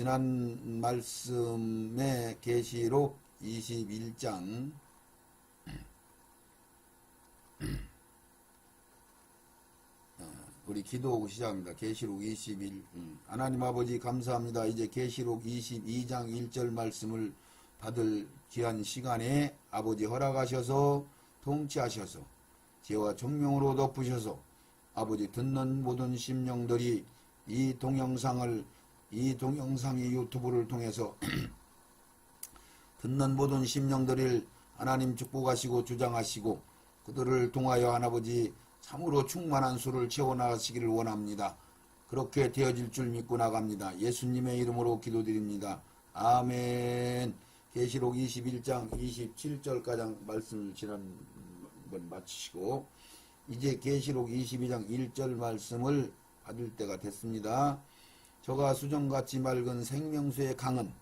지난 말씀에 계시록 21장 우리 기도하고 시작합니다. 계시록 21 하나님 아버지 감사합니다. 이제 계시록 22장 1절 말씀을 받을 귀한 시간에 아버지 허락하셔서 통치하셔서 지혜와 총명으로 덮으셔서 아버지 듣는 모든 심령들이 이 동영상의 유튜브를 통해서 듣는 모든 심령들을 하나님 축복하시고 주장하시고 그들을 통하여 하나버지 참으로 충만한 수를 채워나가시기를 원합니다. 그렇게 되어질 줄 믿고 나갑니다. 예수님의 이름으로 기도드립니다. 아멘. 계시록 21장 27절까지 말씀을 지난번 마치시고 이제 계시록 22장 1절 말씀을 받을 때가 됐습니다. 저가 수정같이 맑은 생명수의 강은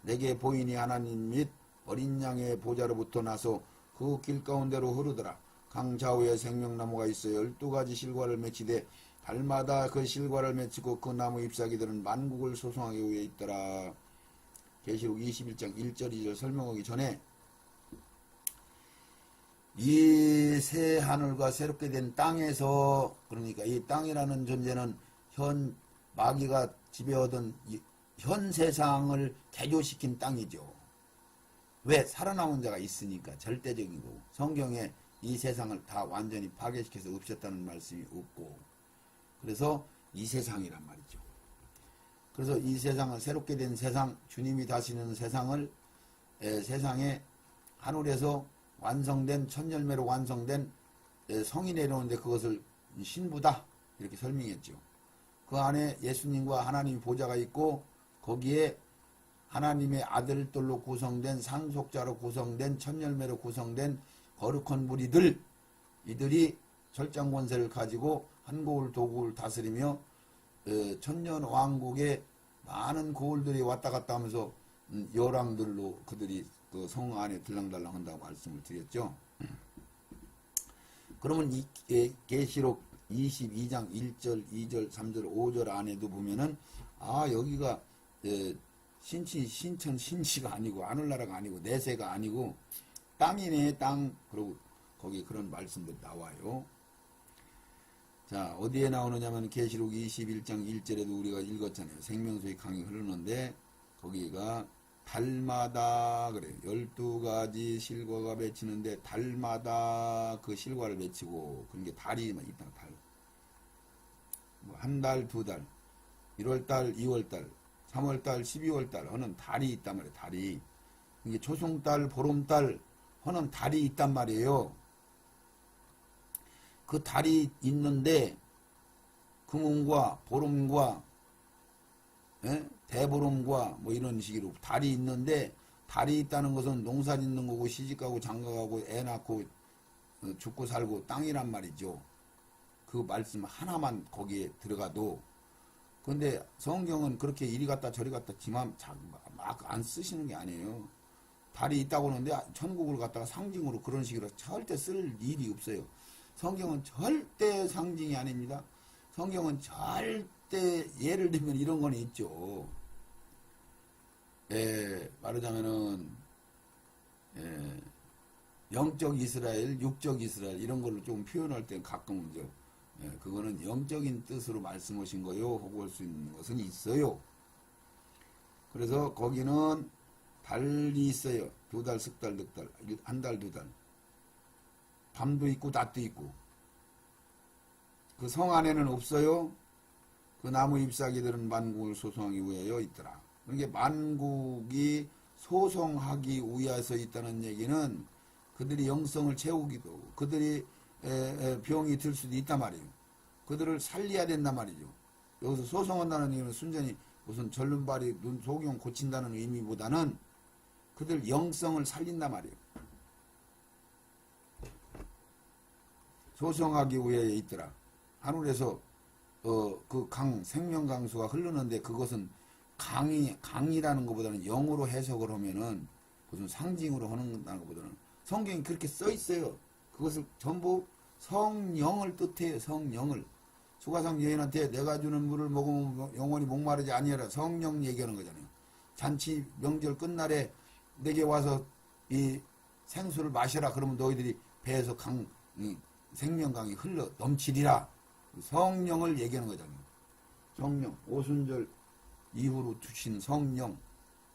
내게 보이니 하나님 및 어린 양의 보좌로부터 나서 그 길 가운데로 흐르더라. 강 좌우에 생명나무가 있어 12가지 실과를 맺히되 달마다 그 실과를 맺히고 그 나무 잎사귀들은 만국을 소송하게 위해 있더라. 계시록 21장 1절 2절 설명하기 전에 이 새 하늘과 새롭게 된 땅에서 그러니까 이 땅이라는 존재는 현 마귀가 지배하던 현 세상을 개조시킨 땅이죠. 왜? 살아남은 자가 있으니까 절대적인 거고 성경에 이 세상을 다 완전히 파괴시켜서 없앴다는 말씀이 없고 그래서 이 세상이란 말이죠. 그래서 이 세상은 새롭게 된 세상 주님이 다시는 세상을 세상에 하늘에서 완성된 천열매로 완성된 성이 내려오는데 그것을 신부다 이렇게 설명했죠. 그 안에 예수님과 하나님의 보좌가 있고 거기에 하나님의 아들들로 구성된 상속자로 구성된 천열매로 구성된 거룩한 무리들 이들이 철장 권세를 가지고 한고을 도국을 다스리며 천년 왕국에 많은 고을들이 왔다 갔다 하면서 여랑들로 그들이 그 성 안에 들랑달랑 한다고 말씀을 드렸죠. 그러면 이 계시록 22장 1절, 2절, 3절, 5절 안에도 보면은 여기가 신천 신시가 아니고 하늘나라가 아니고 내세가 아니고 땅이네 땅. 그리고 거기 그런 말씀들이 나와요. 자 어디에 나오느냐면 계시록 21장 1절에도 우리가 읽었잖아요. 생명수의 강이 흐르는데 거기가 달마다 그래요. 12가지 실과가 맺히는데 달마다 그 실과를 맺히고 그런 게 달이 있다. 달. 뭐 한 달, 두 달, 1월달, 2월달, 3월달, 12월달 하는 달이 있단 말이에요. 달이. 이게 초송달, 보름달 하는 달이 있단 말이에요. 그 달이 있는데 금운과 보름과 대보름과 뭐 이런 식으로 달이 있는데 달이 있다는 것은 농사 짓는 거고 시집가고 장가가고 애 낳고 죽고 살고 땅이란 말이죠. 그 말씀 하나만 거기에 들어가도 근데 성경은 그렇게 이리 갔다 저리 갔다 지만 막 안 쓰시는 게 아니에요. 달이 있다고 하는데 천국을 갖다가 상징으로 그런 식으로 절대 쓸 일이 없어요. 성경은 절대 상징이 아닙니다. 성경은 절대 예를 들면 이런 건 있죠. 말하자면은 영적 이스라엘, 육적 이스라엘 이런 걸로 좀 표현할 때 가끔은 그거는 영적인 뜻으로 말씀하신 거요 하고 할 수 있는 것은 있어요. 그래서 거기는 달이 있어요. 2달, 석 달, 넉 달, 한 달, 2달. 밤도 있고 낮도 있고. 그 성 안에는 없어요. 그 나무 잎사귀들은 만국을 소송하기 위하여 있더라. 그러니까 만국이 소송하기 위해서 있다는 얘기는 그들이 영성을 채우기도 하고 그들이 병이 들 수도 있단 말이에요. 그들을 살려야 된단 말이죠. 여기서 소송한다는 얘기는 순전히 무슨 절름발이 눈 소경 고친다는 의미보다는 그들 영성을 살린단 말이에요. 소송하기 위해 있더라. 하늘에서 그 생명강수가 흐르는데 그것은 강이라는 것보다는 영으로 해석을 하면은 무슨 상징으로 하는 것보다는 성경이 그렇게 써 있어요. 그것을 전부 성령을 뜻해요. 성령을. 수가상 여인한테 내가 주는 물을 먹으면 영원히 목마르지 아니하라. 성령 얘기하는 거잖아요. 잔치 명절 끝날에 내게 와서 이 생수를 마시라. 그러면 너희들이 배에서 생명강이 흘러 넘치리라. 성령을 얘기하는 거잖아요. 성령, 오순절 이후로 주신 성령,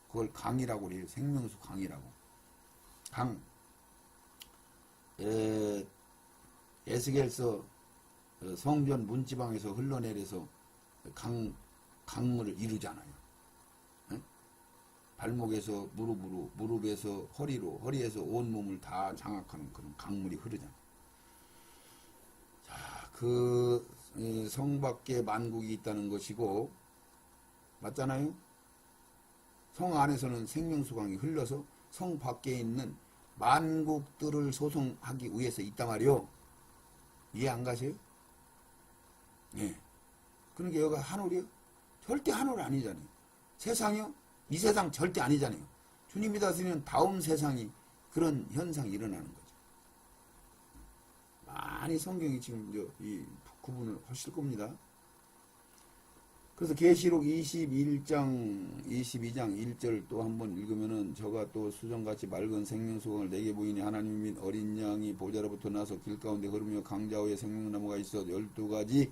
그걸 강이라고 그래요. 생명수 강이라고. 강. 에스겔서 성전 문지방에서 흘러내려서 강물을 이루잖아요. 네? 발목에서 무릎으로, 무릎에서 허리로, 허리에서 온몸을 다 장악하는 그런 강물이 흐르잖아요. 자, 그 성 밖에 만국이 있다는 것이고, 맞잖아요? 성 안에서는 생명수강이 흘러서 성 밖에 있는 만국들을 소송하기 위해서 있단 말이요. 이해 안 가세요? 네. 그러니까 여기가 하늘이요? 절대 하늘 아니잖아요. 세상이요? 이 세상 절대 아니잖아요. 주님이 다스리는 다음 세상이 그런 현상이 일어나는 거죠. 많이 성경이 지금 이 구분을 하실 겁니다. 그래서 계시록 22장 1절 또 한번 읽으면은 저가 또 수정같이 맑은 생명수강을 내게 보이니 하나님 및 어린 양이 보좌로부터 나서 길가운데 흐르며 강자위에 생명나무가 있어 12가지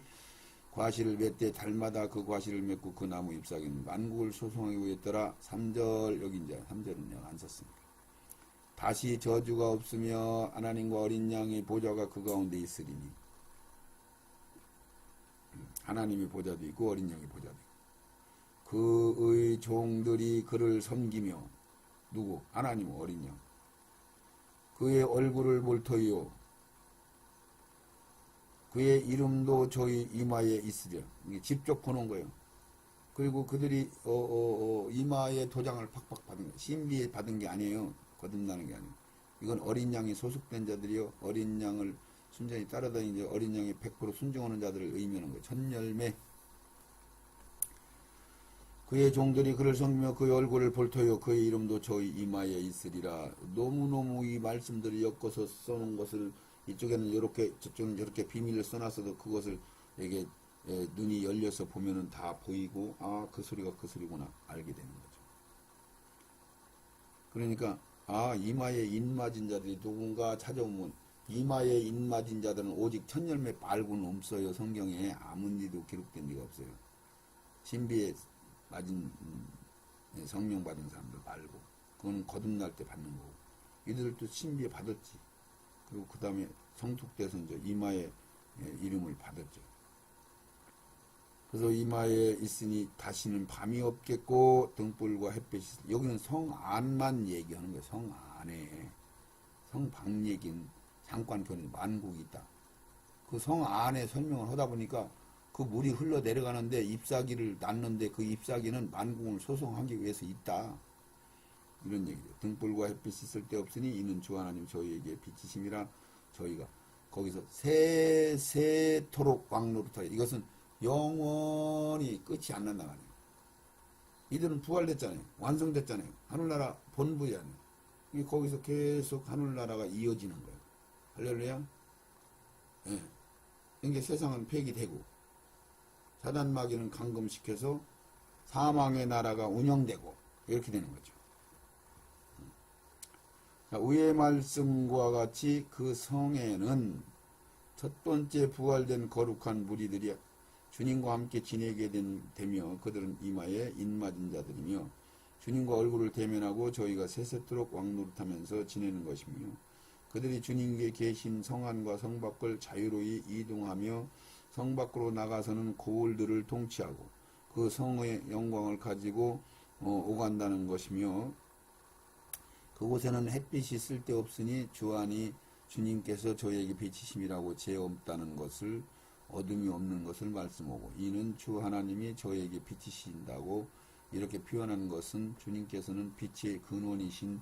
과실을 맺되 달마다 그 과실을 맺고 그 나무 잎사귀는 만국을 소송하기 위했더라. 3절 여기 이제 3절은 안 썼습니다. 다시 저주가 없으며 하나님과 어린 양의 보좌가 그 가운데 있으리니 하나님의 보좌도 있고 어린 양의 보좌도 있고 그의 종들이 그를 섬기며 누구? 하나님 어린 양 그의 얼굴을 볼 터이요 그의 이름도 저희 이마에 있으랴. 이게 직접 보는 거예요. 그리고 그들이 이마에 도장을 팍팍 받은 거예요. 신비 받은 게 아니에요. 거듭나는 게 아니에요. 이건 어린 양이 소속된 자들이요. 어린 양을 순전히 따라다니는 어린 양이 100% 순종하는 자들을 의미하는 거예요. 첫열매. 그의 종들이 그를 섬기며 그의 얼굴을 볼 터요. 그의 이름도 저희 이마에 있으리라. 너무너무 이 말씀들을 엮어서 써놓은 것을 이쪽에는 이렇게 저쪽은 이렇게 비밀을 써놨어도 그것을 이게 눈이 열려서 보면은 다 보이고 아 그 소리가 그 소리구나 알게 되는 거죠. 그러니까 아 이마에 인맞은 자들이 누군가 찾아오면 이마에 인맞은 자들은 오직 첫열매 말고는 없어요. 성경에 아무리도 기록된 데가 없어요. 신비에 맞은 성령 받은 사람들 말고 그거는 거듭날 때 받는 거고 이들도 신비에 받았지. 그리고 그 다음에 성숙돼서 이제 이마에 이름을 받았죠. 그래서 이마에 있으니 다시는 밤이 없겠고 등불과 햇빛이 여기는 성 안만 얘기하는 거예요. 성 안에 성 밖 얘기는 잠깐 그 만국이 있다. 그 성 안에 설명을 하다 보니까 그 물이 흘러 내려가는데 잎사귀를 낳는데 그 잎사귀는 만국을 소송하기 위해서 있다. 이런 얘기죠. 등불과 햇빛이 쓸데없으니 이는 주 하나님 저희에게 빛이심이라 저희가 거기서 세세토록 왕노릇하여 이것은 영원히 끝이 안 난다 말이에요. 이들은 부활됐잖아요. 완성됐잖아요. 하늘나라 본부잖아요. 거기서 계속 하늘나라가 이어지는 거예요. 할렐루야. 예. 이게 세상은 폐기되고 사단 마귀는 감금시켜서 사망의 나라가 운영되고 이렇게 되는 거죠. 자, 위의 말씀과 같이 그 성에는 첫 번째 부활된 거룩한 무리들이 주님과 함께 지내게 되며 그들은 이마에 인맞은 자들이며 주님과 얼굴을 대면하고 저희가 세세토록 왕노릇하면서 지내는 것이며 그들이 주님께 계신 성 안과 성 밖을 자유로이 이동하며 성 밖으로 나가서는 고을들을 통치하고 그 성의 영광을 가지고 오간다는 것이며 그곳에는 햇빛이 쓸데없으니 주안이 주님께서 저희에게 비치심이라고 죄 없다는 것을 어둠이 없는 것을 말씀하고 이는 주 하나님이 저희에게 비치신다고 이렇게 표현하는 것은 주님께서는 빛의 근원이신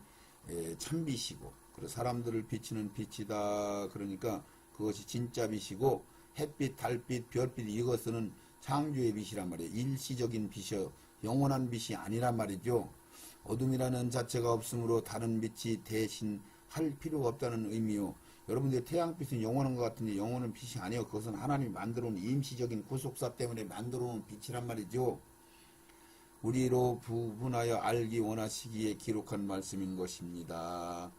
참빛이고 그래서 사람들을 비치는 빛이다. 그러니까 그것이 진짜 빛이고 햇빛, 달빛, 별빛 이것은 창조의 빛이란 말이에요. 일시적인 빛이요. 영원한 빛이 아니란 말이죠. 어둠이라는 자체가 없으므로 다른 빛이 대신할 필요가 없다는 의미요. 여러분들이 태양빛은 영원한 것 같은데 영원한 빛이 아니에요. 그것은 하나님이 만들어 놓은 임시적인 구속사 때문에 만들어 놓은 빛이란 말이죠. 우리로 부분하여 알기 원하시기에 기록한 말씀인 것입니다.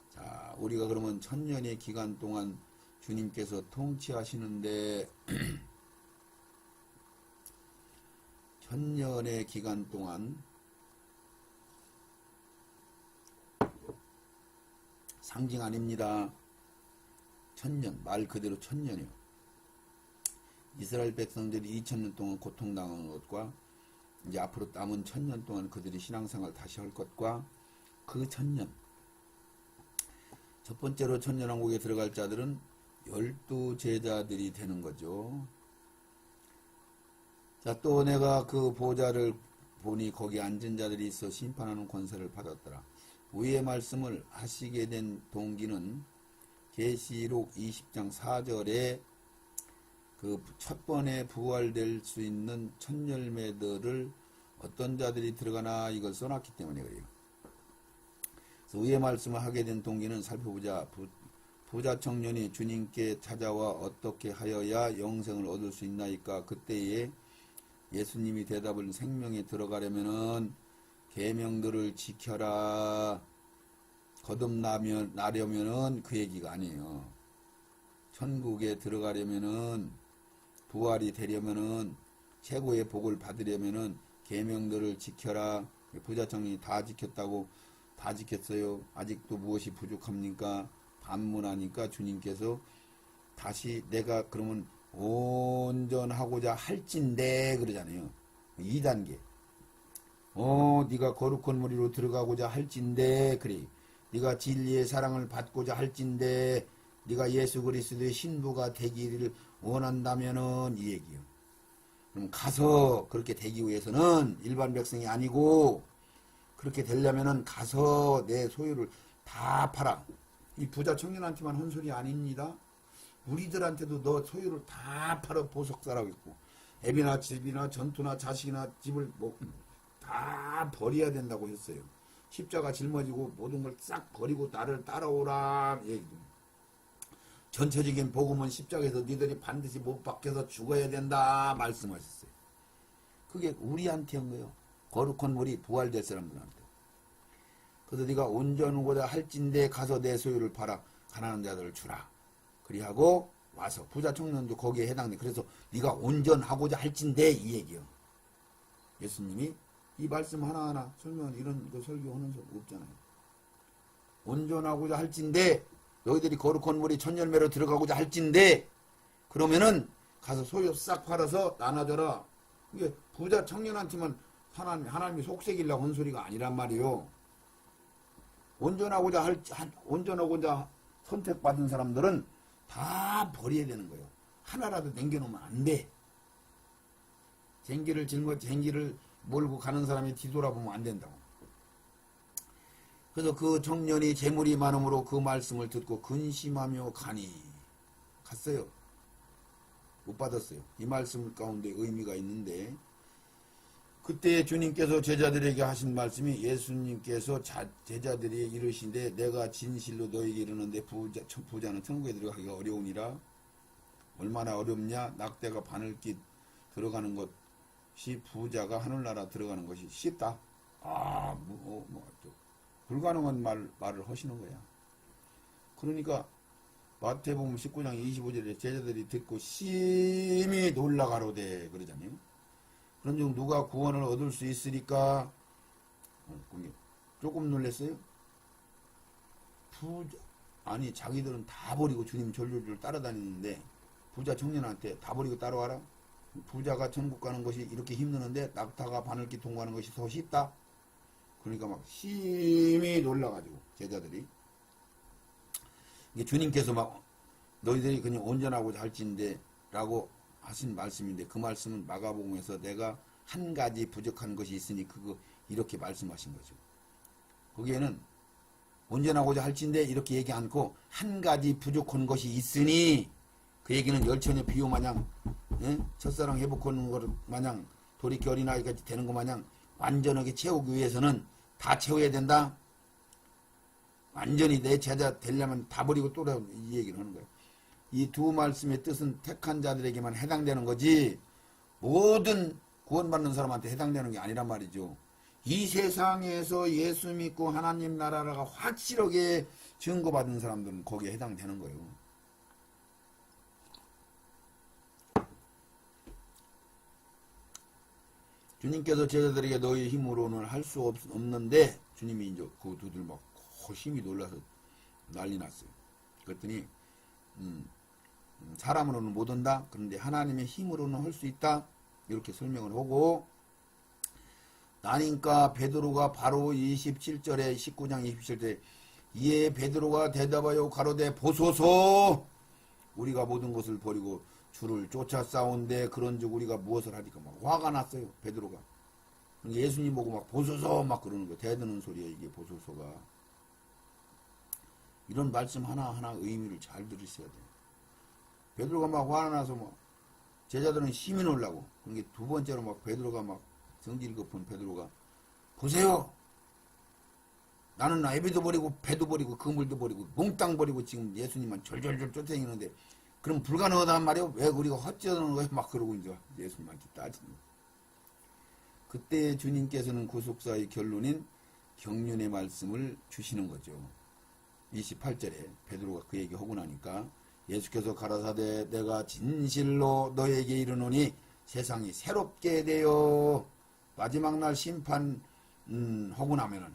자, 우리가 그러면 천년의 기간 동안 주님께서 통치하시는데 천년의 기간 동안 상징 아닙니다. 천년, 말 그대로 천년이요. 이스라엘 백성들이 2000년 동안 고통당한 것과 이제 앞으로 남은 천년 동안 그들이 신앙생활 다시 할 것과 그 천년, 첫 번째로 천년왕국에 들어갈 자들은 12제자들이 되는 거죠. 자, 또 내가 그 보좌를 보니 거기 앉은 자들이 있어 심판하는 권세를 받았더라. 위의 말씀을 하시게 된 동기는 계시록 20장 4절에 그 첫 번에 부활될 수 있는 첫 열매들을 어떤 자들이 들어가나 이걸 써놨기 때문에 그래요. 그래서 위의 말씀을 하게 된 동기는 살펴보자. 부자 청년이 주님께 찾아와 어떻게 하여야 영생을 얻을 수 있나이까. 그때에 예수님이 대답을 생명에 들어가려면은 계명들을 지켜라. 거듭나려면은 그 얘기가 아니에요. 천국에 들어가려면은 부활이 되려면은 최고의 복을 받으려면은 계명들을 지켜라. 부자 청년이 다 지켰다고 다 지켰어요. 아직도 무엇이 부족합니까? 반문하니까 주님께서 다시 내가 그러면 온전하고자 할진대 그러잖아요. 2단계. 네가 거룩한 무리로 들어가고자 할진대 그래. 네가 진리의 사랑을 받고자 할진대 네가 예수 그리스도의 신부가 되기를 원한다면은 이 얘기요. 그럼 가서 그렇게 되기 위해서는 일반 백성이 아니고 그렇게 되려면은 가서 내 소유를 다 팔아. 이 부자 청년한테만 한 소리 아닙니다. 우리들한테도 너 소유를 다 팔아 보석사라고 있고 애비나 집이나 전투나 자식이나 집을 뭐 다 버려야 된다고 했어요. 십자가 짊어지고 모든 걸 싹 버리고 나를 따라오라 얘기도. 전체적인 복음은 십자가에서 니들이 반드시 못 박혀서 죽어야 된다 말씀하셨어요. 그게 우리한테 한 거예요. 거룩한 물이 부활될 사람들한테. 그래서 네가 온전하고자 할진대 가서 내 소유를 팔아 가난한 자들을 주라. 그리하고 와서 부자 청년도 거기에 해당돼. 그래서 네가 온전하고자 할진대 이 얘기요. 예수님이 이 말씀 하나하나 설명은 이런 거 설교하는 거 없잖아요. 온전하고자 할진대 너희들이 거룩한 물이 천열매로 들어가고자 할진대 그러면은 가서 소유 싹 팔아서 나눠줘라. 이게 부자 청년한테만 하나님이 속색이려고 한 소리가 아니란 말이요. 온전하고자 선택받은 사람들은 다 버려야 되는 거예요. 하나라도 남겨놓으면 안 돼. 쟁기를 몰고 가는 사람이 뒤돌아보면 안 된다고. 그래서 그 청년이 재물이 많음으로 그 말씀을 듣고 근심하며 갔어요. 못 받았어요. 이 말씀 가운데 의미가 있는데 그때 주님께서 제자들에게 하신 말씀이 예수님께서 제자들이 이르신데 내가 진실로 너에게 이르는데 부자는 천국에 들어가기가 어려우니라. 얼마나 어렵냐. 낙대가 바늘깃 들어가는 것이 부자가 하늘나라 들어가는 것이 쉽다. 불가능한 말을 하시는 거야. 그러니까 마태복음 19장 25절에 제자들이 듣고 심히 놀라가로되 그러잖아요. 그런즉 누가 구원을 얻을 수 있으리까? 조금 놀랐어요? 자기들은 다 버리고 주님 졸졸졸 따라다니는데 부자 청년한테 다 버리고 따라와라? 부자가 천국 가는 것이 이렇게 힘드는데 낙타가 바늘길 통과하는 것이 더 쉽다? 그러니까 막 심히 놀라가지고 제자들이 이게 주님께서 막 너희들이 그냥 온전하고자 할진대 라고 하신 말씀인데 그 말씀은 마가복음에서 내가 한 가지 부족한 것이 있으니 그거 이렇게 말씀하신 거죠. 거기에는 온전하고자 할진대 이렇게 얘기 않고 한 가지 부족한 것이 있으니 그 얘기는 열천의 비유 마냥 첫사랑 회복하는 것 마냥 돌이켜 어린아이까지 되는 것 마냥 완전하게 채우기 위해서는 다 채워야 된다. 완전히 내 제자 되려면 다 버리고 또 이 얘기를 하는 거예요. 이 두 말씀의 뜻은 택한 자들에게만 해당되는 거지 모든 구원받는 사람한테 해당되는 게 아니란 말이죠. 이 세상에서 예수 믿고 하나님 나라가 확실하게 증거받은 사람들은 거기에 해당되는 거예요. 주님께서 제자들에게 너희 힘으로는 할 수 없는데 주님이 이제 그 두들 막 힘이 놀라서 난리 났어요. 그랬더니 사람으로는 못 온다. 그런데 하나님의 힘으로는 할 수 있다. 이렇게 설명을 하고 나니까 베드로가 바로 27절에 19장 27절에 이에 베드로가 대답하여 가로되 보소서 우리가 모든 것을 버리고 주를 쫓아 싸운데 그런즉 우리가 무엇을 하리까 막 화가 났어요. 베드로가. 예수님 보고 막 보소서 막 그러는 거예요. 대드는 소리에 이게 보소서가. 이런 말씀 하나하나 의미를 잘 들으셔야 돼요. 베드로가 막 화가 나서 막 제자들은 힘이 놀라고. 그게 두 번째로 막 베드로가 막 성질 급한 베드로가 보세요. 나는 애비도 버리고 배도 버리고 그물도 버리고 몽땅 버리고 지금 예수님만 졸졸졸 쫓아다니는데 그럼 불가능하단 말이에요. 왜 우리가 헛되는 거예요? 막 그러고 이제 예수님한테 따지는 거예요. 그때 주님께서는 구속사의 결론인 경륜의 말씀을 주시는 거죠. 28절에 베드로가 그 얘기 하고 나니까 예수께서 가라사대 내가 진실로 너에게 이르노니 세상이 새롭게 되어 마지막 날 심판 하고 나면은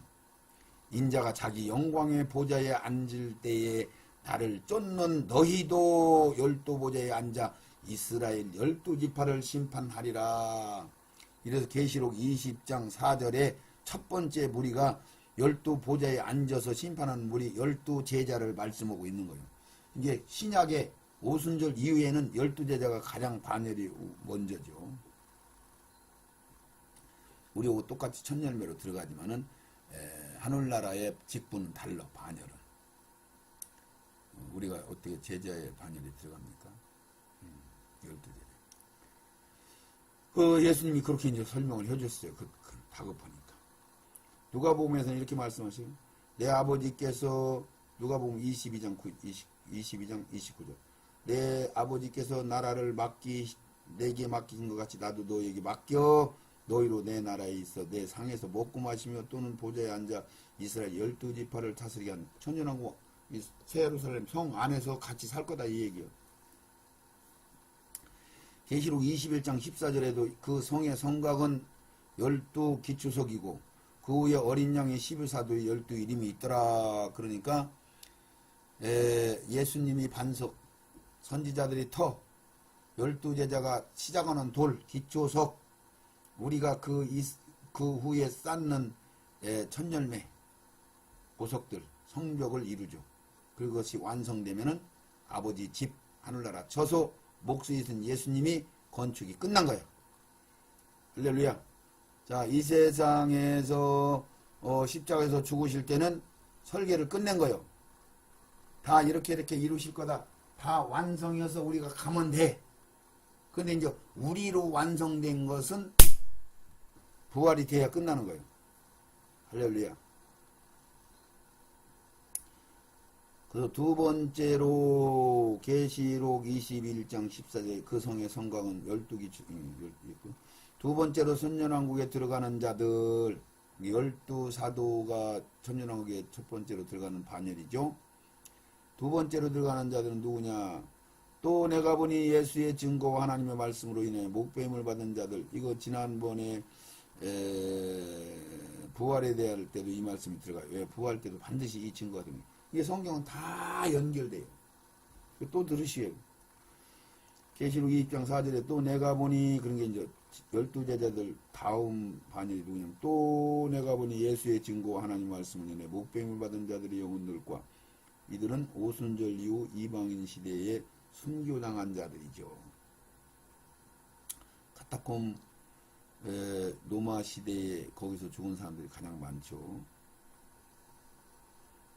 인자가 자기 영광의 보좌에 앉을 때에 나를 쫓는 너희도 12보좌에 앉아 이스라엘 12지파를 심판하리라. 이래서 계시록 20장 4절에 첫 번째 무리가 12보좌에 앉아서 심판하는 무리 12제자를 말씀하고 있는 거예요. 이게 신약의 오순절 이후에는 12제자가 가장 반열이 먼저죠. 우리하고 똑같이 천열매로 들어가지만은 하늘나라의 직분은 달라. 반열은 우리가 어떻게 제자의 반열에 들어갑니까? 12제자. 그 예수님이 그렇게 이제 설명을 해줬어요. 그 다급하니까. 누가복음에서는 이렇게 말씀하세요. 내 아버지께서 누가복음 22장 29절. 내 아버지께서 나라를 내게 맡기신 것 같이 나도 너에게 맡겨 너희로 내 나라에 있어 내 상에서 먹고 마시며 또는 보좌에 앉아 이스라엘 12지파를 다스리게 한 천년왕국 새 예루살렘 성 안에서 같이 살 거다 이 얘기요. 계시록 21장 14절에도 그 성의 성곽은 12기초석이고 그 후에 어린 양의 11사도의 12이름이 있더라. 그러니까 예수님이 반석, 선지자들이 터, 12제자가 시작하는 돌, 기초석, 우리가 그 후에 쌓는 천열매, 보석들, 성벽을 이루죠. 그것이 완성되면은 아버지 집, 하늘나라 처소, 목수에 있은 예수님이 건축이 끝난 거예요. 할렐루야. 자, 이 세상에서 십자가에서 죽으실 때는 설계를 끝낸 거예요. 다 이렇게 이루실 거다. 다 완성해서 우리가 가면 돼. 근데 이제 우리로 완성된 것은 부활이 돼야 끝나는 거예요. 할렐루야. 그래서 두 번째로 계시록 21장 14절 그 성의 성곽은 12기 있고 두 번째로 천년왕국에 들어가는 자들 12사도가 천년왕국에 첫 번째로 들어가는 반열이죠. 두 번째로 들어가는 자들은 누구냐? 또 내가 보니 예수의 증거와 하나님의 말씀으로 인해 목배임을 받은 자들. 이거 지난번에 부활에 대할 때도 이 말씀이 들어가요. 왜? 부활 때도 반드시 이 증거가 됩니다. 이게 성경은 다 연결돼요. 또 들으시에요. 계시록 2장 4절에 또 내가 보니 그런 게 이제 12제자들 다음 반열이 누구냐면 또 내가 보니 예수의 증거와 하나님 말씀을 인해 목배임을 받은 자들의 영혼들과 이들은 오순절 이후 이방인 시대에 순교당한 자들이죠. 카타콤 로마 시대에 거기서 죽은 사람들이 가장 많죠.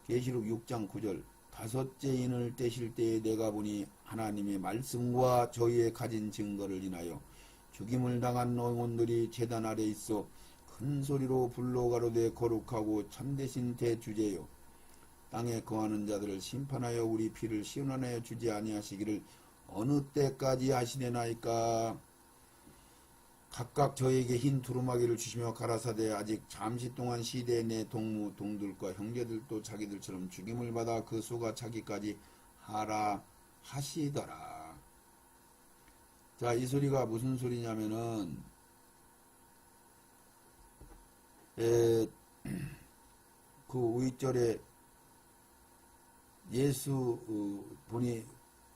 계시록 6장 9절 다섯째 인을 떼실 때에 내가 보니 하나님의 말씀과 저희의 가진 증거를 인하여 죽임을 당한 영혼들이 제단 아래 있어 큰 소리로 불러 가로되 거룩하고 참되신 대주제요 땅에 거하는 자들을 심판하여 우리 피를 시원하여 주지 아니하시기를 어느 때까지 하시려나이까. 각각 저에게 흰 두루마기를 주시며 가라사대 아직 잠시 동안 시대에 내 동무 동들과 형제들도 자기들처럼 죽임을 받아 그 수가 차기까지 하라 하시더라. 자, 이 소리가 무슨 소리냐면은 그 5절에 예수 본이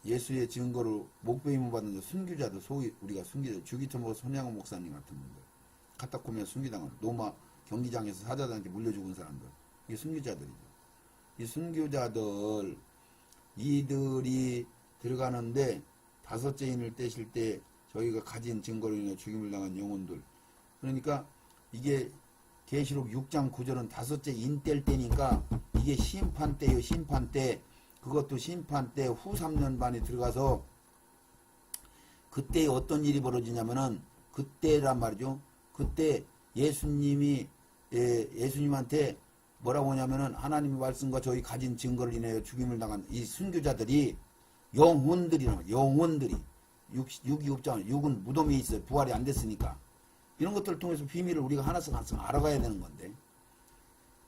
예수의 증거로 목배임을 받는 순교자들, 소위 우리가 순교자, 주기토목 손양호 목사님 같은 분들, 카타콤에 순교당한 로마 경기장에서 사자들한테 물려 죽은 사람들, 이게 순교자들이죠. 이 순교자들 이들이 들어가는데 다섯째 인을 떼실 때 저희가 가진 증거로 인해 죽임을 당한 영혼들, 그러니까 이게 계시록 6장 9절은 다섯째 인 뗄 때니까 이게 심판 때요, 심판 때. 그것도 심판 때 후 3년 반에 들어가서 그때 어떤 일이 벌어지냐면은 그때란 말이죠. 그때 예수님이 예수님한테 뭐라고 하냐면은 하나님의 말씀과 저희 가진 증거를 인하여 죽임을 당한 이 순교자들이 영혼들이란 말이에요. 영혼들이 6장 6은 무덤에 있어요. 부활이 안 됐으니까 이런 것들을 통해서 비밀을 우리가 하나씩 하나씩 알아가야 되는 건데,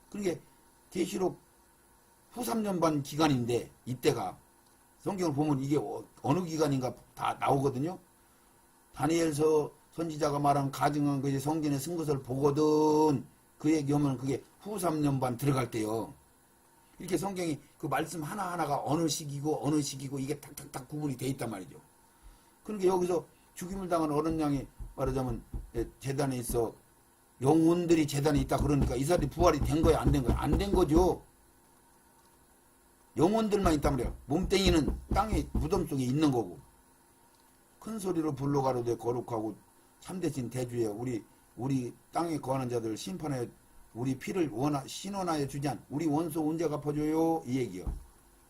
그러니까 계시록 후 3년 반 기간인데 이때가 성경을 보면 이게 어느 기간인가 다 나오거든요. 다니엘서 선지자가 말한 가증한 것이 성경에 쓴 것을 보거든 그 얘기하면 그게 후 3년 반 들어갈 때요. 이렇게 성경이 그 말씀 하나하나가 어느 시기고 이게 탁탁탁 구분이 돼 있단 말이죠. 그러니까 여기서 죽임을 당한 어른 양이 말하자면 재단에 있어 영혼들이 재단에 있다 그러니까 이 사람이 부활이 된 거야, 안 된 거야? 안 된 거죠. 영혼들만 있단 말이야. 몸뚱이는 땅에 무덤 속에 있는 거고. 큰 소리로 불러가로되 거룩하고 참되신 대주여 우리 땅에 거하는 자들을 심판하여 우리 피를 신원하여 주지 않 우리 원수 언제 갚아줘요? 이 얘기요.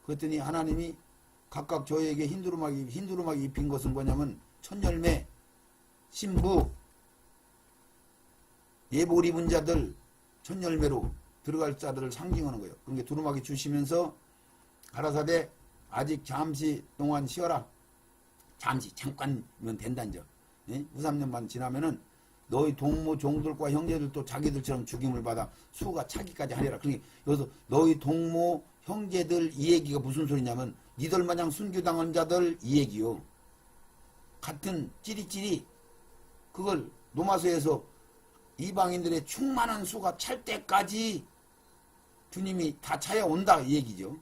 그랬더니 하나님이 각각 저에게 흰두루마기 입힌 것은 뭐냐면 천열매, 신부, 예복 입은 자들 천열매로 들어갈 자들을 상징하는 거예요. 그러니까 두루마기 주시면서 가라사대 아직 잠시 동안 쉬어라. 잠시 잠깐이면 된단죠. 예? 후 3년 반 지나면은 너희 동무 종들과 형제들도 자기들처럼 죽임을 받아 수가 차기까지 하리라. 그러니까 여기서 너희 동무 형제들 이 얘기가 무슨 소리냐면 니들 마냥 순교당한 자들 이 얘기요. 같은 찌리찌리 그걸 로마서에서 이방인들의 충만한 수가 찰 때까지 주님이 다 차야 온다 이 얘기죠.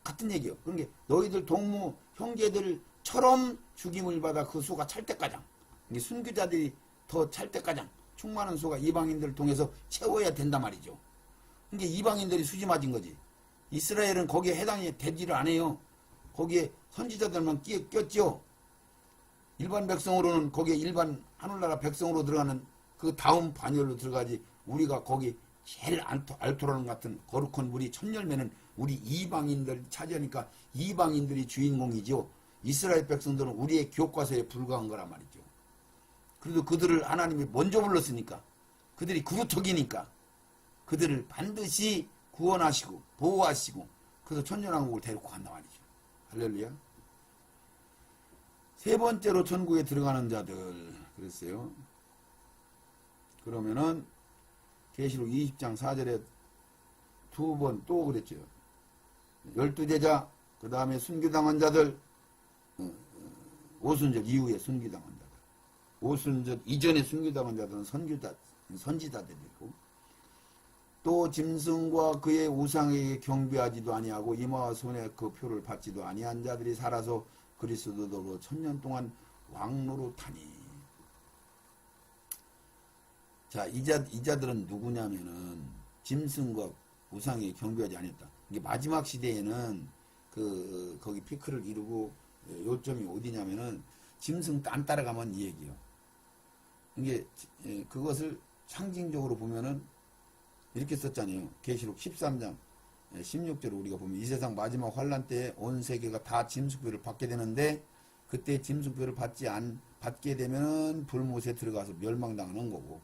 같은 얘기요. 그러니까 너희들 동무 형제들처럼 죽임을 받아 그 수가 찰 때까지, 순교자들이 더 찰 때까지 충만한 수가 이방인들을 통해서 채워야 된단 말이죠. 그러니까 이방인들이 수지 맞은 거지. 이스라엘은 거기에 해당이 되지를 않아요. 거기에 선지자들만 꼈죠. 일반 백성으로는 거기에 일반 하늘나라 백성으로 들어가는 그 다음 반열로 들어가지. 우리가 거기 제일 알토라는 같은 거룩한 우리 천열매는 우리 이방인들 차지하니까 이방인들이 주인공이죠. 이스라엘 백성들은 우리의 교과서에 불과한 거란 말이죠. 그래도 그들을 하나님이 먼저 불렀으니까 그들이 그루터기니까 그들을 반드시 구원하시고 보호하시고 그래서 천년왕국을 데리고 간단 말이죠. 할렐루야. 세 번째로 천국에 들어가는 자들 그랬어요. 그러면은 계시록 20장 4절에 두 번 또 그랬죠. 12제자, 그 다음에 순교당한 자들, 오순절 이후에 순교당한 자들, 오순절 이전에 순교당한 자들은 선지자들이고, 또 짐승과 그의 우상에게 경배하지도 아니하고 이마와 손에 그 표를 받지도 아니한 자들이 살아서 그리스도로 천년 동안 왕노로 타니. 자, 이 자들은 누구냐면은 짐승과 우상에 경배하지 않았다. 이게 마지막 시대에는 거기 피크를 이루고 요점이 어디냐면은 짐승 안 따라가면 이 얘기요. 이게 그것을 상징적으로 보면은 이렇게 썼잖아요. 계시록 13장 16절을 우리가 보면 이 세상 마지막 환란 때에 온 세계가 다 짐승표를 받게 되는데 그때 짐승표를 받게 되면 불못에 들어가서 멸망당하는 거고,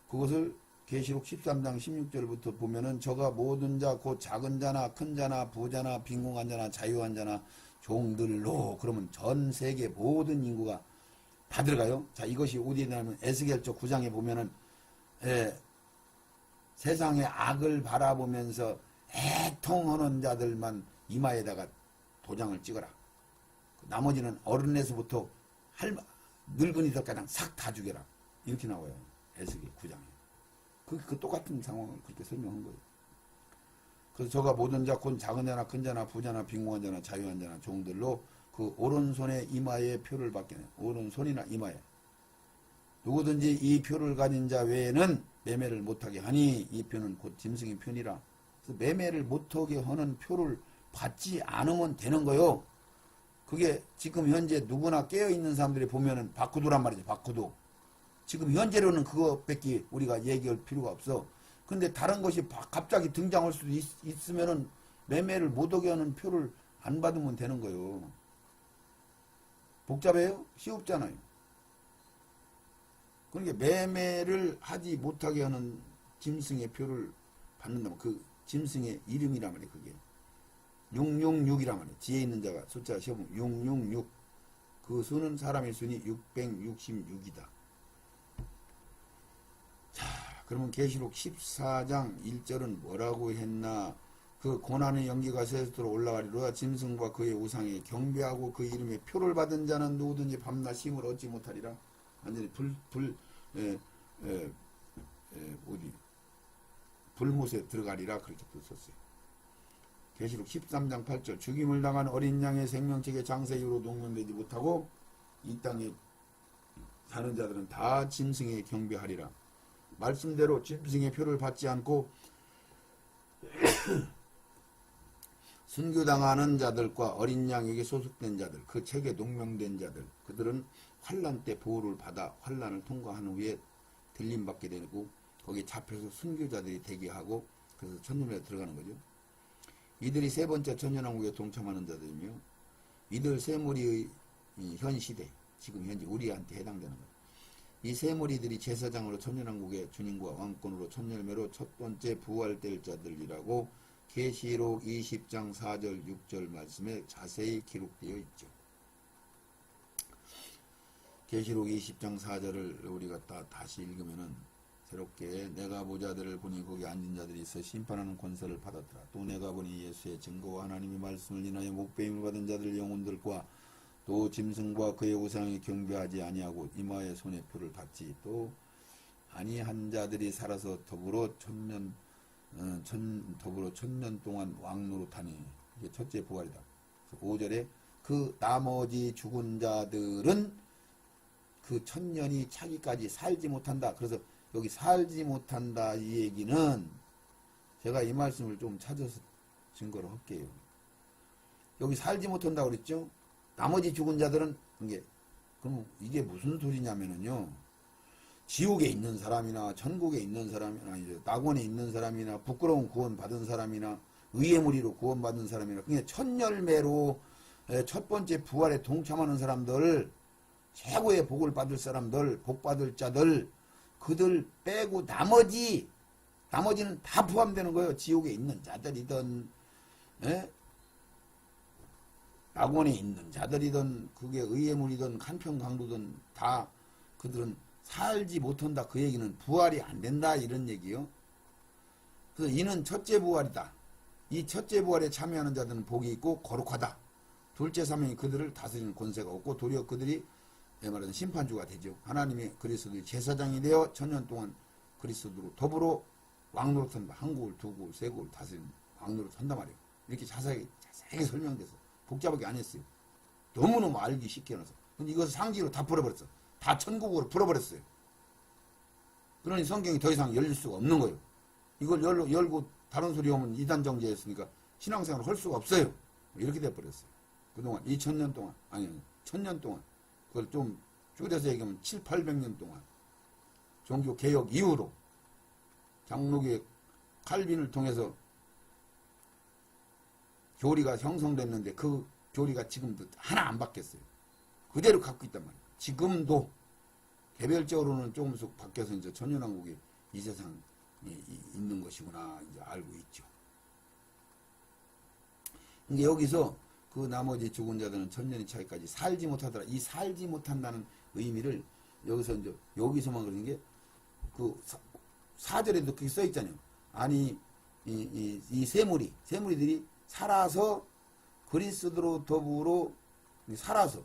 그것을 계시록 13장 16절부터 보면은 저가 모든 자 곧 작은 자나 큰 자나 부자나 빈궁한 자나 자유한 자나 종들로 그러면 전 세계 모든 인구가 다 들어가요. 자, 이것이 어디에 나면 에스겔서 9장에 보면은 세상의 악을 바라보면서 애통하는 자들만 이마에다가 도장을 찍어라. 나머지는 어른에서부터 늙은이들까지 싹 다 죽여라. 이렇게 나와요. 에스겔 9장에. 그 똑같은 상황을 그렇게 설명한 거예요. 그래서 저가 모든 자, 곧 작은 자나 큰 자나 부자나 빈궁한 자나 자유한 자나 종들로 그 오른손에 이마에 표를 받게 해. 오른손이나 이마에. 누구든지 이 표를 가진 자 외에는 매매를 못하게 하니 이 표는 곧 짐승의 표니라. 그래서 매매를 못하게 하는 표를 받지 않으면 되는 거요. 그게 지금 현재 누구나 깨어있는 사람들이 보면은 바꾸도란 말이죠. 바꾸도. 지금 현재로는 그것밖에 우리가 얘기할 필요가 없어. 근데 다른 것이 갑자기 등장할 수도 있으면은 매매를 못하게 하는 표를 안 받으면 되는 거예요. 복잡해요? 쉬웠잖아요. 그러니까 매매를 하지 못하게 하는 짐승의 표를 받는다면 그 짐승의 이름이란 말이에요. 그게 666이란 말이에요. 뒤에 있는 자가 숫자 시험은 666. 그 수는 사람의 수니 666이다. 자, 그러면 계시록 14장 1절은 뭐라고 했나? 그 고난의 연기가 세수로 올라가리로다. 짐승과 그의 우상에 경배하고 그 이름에 표를 받은 자는 누구든지 밤낮 힘을 얻지 못하리라. 완전히 불못에 들어가리라. 그렇게 또 썼어요. 계시록 13장 8절 죽임을 당한 어린 양의 생명책의 장세 이후로 농면되지 못하고 이 땅에 사는 자들은 다 짐승에 경배하리라. 말씀대로 짐승의 표를 받지 않고 순교당하는 자들과 어린 양에게 소속된 자들, 그 책에 농명된 자들, 그들은 환란 때 보호를 받아 환란을 통과한 후에 들림받게 되고 거기에 잡혀서 순교자들이 대기하고 그래서 천년에 들어가는 거죠. 이들이 세 번째 천년왕국에 동참하는 자들이며 이들 세 무리의 현 시대, 지금 현재 우리한테 해당되는 거예요. 이 세 무리들이 제사장으로 천년왕국의 주님과 왕권으로 천년매로 첫 번째 부활될 자들이라고 계시록 20장 4절 6절 말씀에 자세히 기록되어 있죠. 계시록 20장 4절을 우리가 다시 읽으면은 새롭게 내가 보자들을 보니 거기 앉은 자들이 있어 심판하는 권세를 받았더라. 또 내가 보니 예수의 증거와 하나님의 말씀을 인하여 목배임을 받은 자들 영혼들과 또 짐승과 그의 우상에 경배하지 아니하고 이마의 손에 표를 받지 또 아니한 자들이 살아서 더불어 천년 동안 왕노릇하니 이게 첫째 부활이다. 5절에 그 나머지 죽은 자들은 그 천년이 차기까지 살지 못한다. 그래서 여기 살지 못한다 이 얘기는 제가 이 말씀을 좀 찾아서 증거를 할게요. 여기 살지 못한다 그랬죠? 나머지 죽은 자들은 그럼 이게 무슨 소리냐면은요. 지옥에 있는 사람이나 천국에 있는 사람이나 이제 낙원에 있는 사람이나 부끄러운 구원 받은 사람이나 의의 무리로 구원 받은 사람이나 그냥 첫열매로 첫 번째 부활에 동참하는 사람들 최고의 복을 받을 사람들 복 받을 자들 그들 빼고 나머지는 다 포함되는 거예요. 지옥에 있는 자들이든 낙원에 있는 자들이든 그게 의의 무리든 한평강도든 다 그들은 살지 못한다. 그 얘기는 부활이 안 된다 이런 얘기요. 그래서 이는 첫째 부활이다. 이 첫째 부활에 참여하는 자들은 복이 있고 거룩하다. 둘째 사명이 그들을 다스리는 권세가 없고 도리어 그들이 말하는 심판주가 되죠. 하나님의 그리스도의 제사장이 되어 천년 동안 그리스도로 더불어 왕노릇한다. 한 국을 두 국을 세 국을 다스리는 왕노릇한단 말이에요. 이렇게 자세하게 설명돼서 복잡하게 안 했어요. 너무너무 알기 쉽게 해놔서. 근데 이것을 상기로 다 풀어버렸어. 다 천국으로 풀어버렸어요. 그러니 성경이 더 이상 열릴 수가 없는 거예요. 이걸 열고 다른 소리 오면 이단정제했으니까 신앙생활을 할 수가 없어요. 이렇게 돼버렸어요. 그동안 2000년 동안 아니 1000년 동안 그걸 좀 줄여서 얘기하면 7, 800년 동안 종교개혁 이후로 장로교의 칼빈을 통해서 교리가 형성됐는데 그 교리가 지금도 하나 안 바뀌었어요. 그대로 갖고 있단 말이에요. 지금도 개별적으로는 조금씩 바뀌어서 이제 천년왕국이 이 세상 있는 것이구나 이제 알고 있죠. 근데 여기서 그 나머지 죽은 자들은 천년의 차이까지 살지 못하더라. 이 살지 못한다는 의미를 여기서 이제 여기서만 그러는 게 그 사절에도 그렇게 써 있잖아요. 아니 이 세무리들이 살아서 그리스도로 더불어 살아서